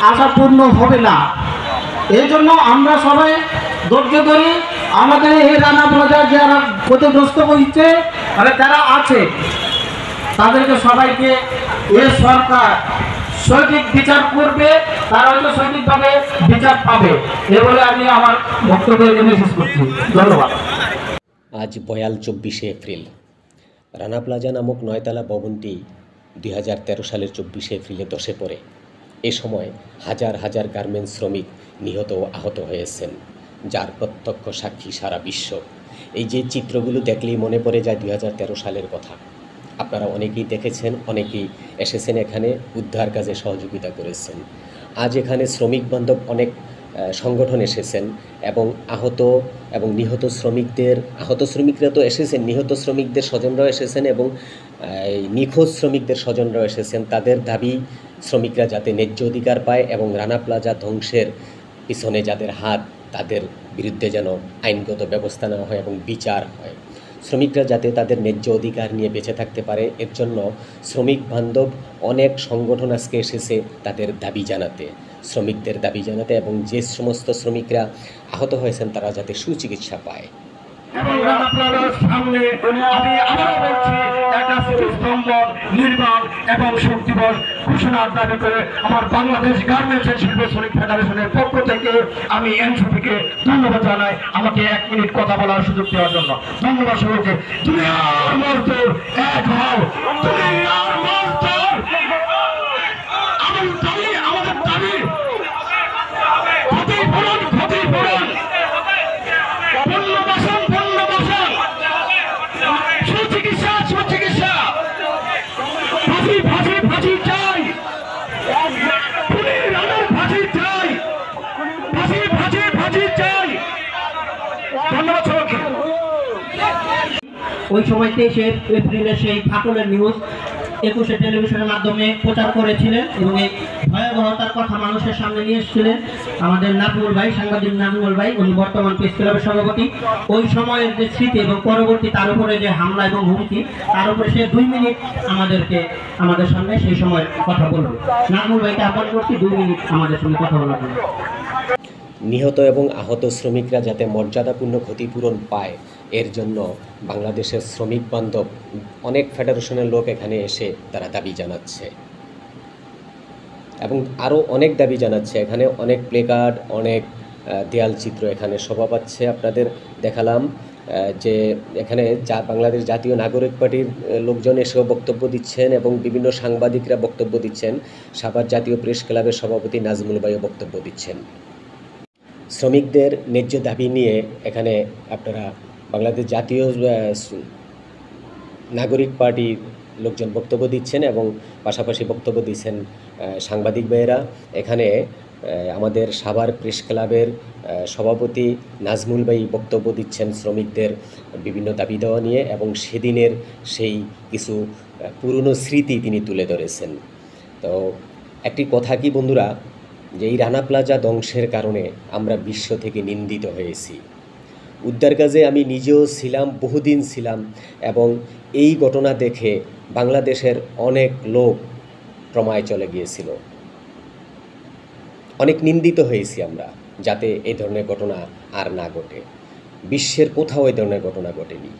আশা পূর্ণ হবে না। এই জন্য আমরা সবাই ধৈর্য ধরি। আমাদের এই রানা প্লাজার যারা ক্ষতিগ্রস্ত হয়েছে মানে যারা আছে তাদেরকে সবাইকে এ সরকার সঠিক বিচার করবে, তারা হয়তো সঠিকভাবে বিচার পাবে, এ বলে আমি আমার বক্তব্য শেষ করছি। ধন্যবাদ। আজ বয়াল 24শে এপ্রিল। রানা প্লাজা নামক 9তলা ভবনটি 2013 সালের 24শে এপ্রিলে ধসে পড়ে। এ সময় হাজার হাজার গার্মেন্টস শ্রমিক নিহত ও আহত হয়েছেন, যার প্রত্যক্ষ সাক্ষী সারা বিশ্ব। এই যে চিত্রগুলো দেখলেই মনে পড়ে যায় 2013 সালের কথা। আপনারা অনেকেই দেখেছেন, অনেকেই এসেছেন এখানে উদ্ধার কাজে সহযোগিতা করেছেন। আজ এখানে শ্রমিক বান্ধব অনেক সংগঠন এসেছেন এবং আহত এবং নিহত শ্রমিকরা তো এসেছেন, নিহত শ্রমিকদের স্বজনরাও এসেছেন এবং নিখোঁজ শ্রমিকদের স্বজনরাও এসেছেন। তাদের দাবি শ্রমিকরা যাতে ন্যায্য অধিকার পায় এবং রানা প্লাজা ধ্বংসের পিছনে যাদের হাত তাদের বিরুদ্ধে যেন আইনগত ব্যবস্থা নেওয়া হয় এবং বিচার হয়। শ্রমিকরা যাতে তাদের ন্যায্য অধিকার নিয়ে বেঁচে থাকতে পারে, এর জন্য শ্রমিক বান্ধব অনেক সংগঠন আজকে এসেছে তাদের দাবি জানাতে, শ্রমিকদের দাবি জানাতে, এবং যে সমস্ত শ্রমিকরা আহত হয়েছেন তারা যাতে সুচিকিৎসা পায়। এবং রানা প্লাজার সামনে আমি আবারও বলছি, একটা স্তম্ভ নির্মাণ এবং শক্তিবল ঘোষণার দাবি করে আমার বাংলাদেশ গার্মেন্টস শিল্প শ্রমিক ফেডারেশনের পক্ষ থেকে আমি এনসিপিকে ধন্যবাদ জানাই আমাকে 1 মিনিট কথা বলার সুযোগ দেওয়ার জন্য। ধন্যবাদ সবাইকে। তুমি আর মজদুর এক হও, তুমি আর মজদুর আমাদের দাবি ক্ষতিপূরণ ওই সময়তে সে এপ্রিলে সেই ফাটলের নিউজ 21শে টেলিভিশনের মাধ্যমে প্রচার করেছিলেন এবং এই ভয়াবহতার কথা মানুষের সামনে নিয়ে এসেছিলেন আমাদের নাজমুল ভাই, সাংবাদিক নাজমুল ভাই, উনি বর্তমান প্রেস ক্লাবের সভাপতি। ওই সময়ের যে স্মৃতি এবং পরবর্তী তার উপরে যে হামলা এবং হুমকি, তার উপরে সে 2 মিনিট আমাদের সামনে সেই সময় কথা বলবে। নাজমুল ভাইকে আহ্বান করছি 2 মিনিট আমাদের সঙ্গে কথা বলার জন্য। নিহত এবং আহত শ্রমিকরা যাতে মর্যাদাপূর্ণ ক্ষতিপূরণ পায়, এর জন্য বাংলাদেশের শ্রমিক বান্ধব অনেক ফেডারেশনের লোক এখানে এসে তারা দাবি জানাচ্ছে এবং আরও অনেক দাবি জানাচ্ছে। এখানে অনেক প্লেকার্ড, অনেক দেয়াল চিত্র এখানে শোভা পাচ্ছে। আপনাদের দেখালাম যে এখানে বাংলাদেশ জাতীয় নাগরিক পার্টির লোকজন এসেও বক্তব্য দিচ্ছেন এবং বিভিন্ন সাংবাদিকরা বক্তব্য দিচ্ছেন। সাভার জাতীয় প্রেস ক্লাবের সভাপতি নাজমুল ভাইও বক্তব্য দিচ্ছেন। শ্রমিকদের ন্যায্য দাবি নিয়ে এখানে আপনারা বাংলাদেশ জাতীয় নাগরিক পার্টির লোকজন বক্তব্য দিচ্ছেন এবং পাশাপাশি বক্তব্য দিচ্ছেন সাংবাদিক ভাইয়েরা। এখানে আমাদের সাভার প্রেস ক্লাবের সভাপতি নাজমুল ভাই বক্তব্য দিচ্ছেন শ্রমিকদের বিভিন্ন দাবি দেওয়া নিয়ে এবং সেদিনের সেই কিছু পুরনো স্মৃতি তিনি তুলে ধরেছেন। তো একটি কথা কি বন্ধুরা, যে এই রানা প্লাজা ধ্বংসের কারণে আমরা বিশ্ব থেকে নিন্দিত হয়েছি। উদ্ধার কাজে আমি নিজেও ছিলাম, বহুদিন ছিলাম, এবং এই ঘটনা দেখে বাংলাদেশের অনেক লোক প্রমায় চলে গিয়েছিল। অনেক নিন্দিত হয়েছি আমরা, যাতে এই ধরনের ঘটনা আর না ঘটে। বিশ্বের কোথাও এই ধরনের ঘটনা ঘটেনি।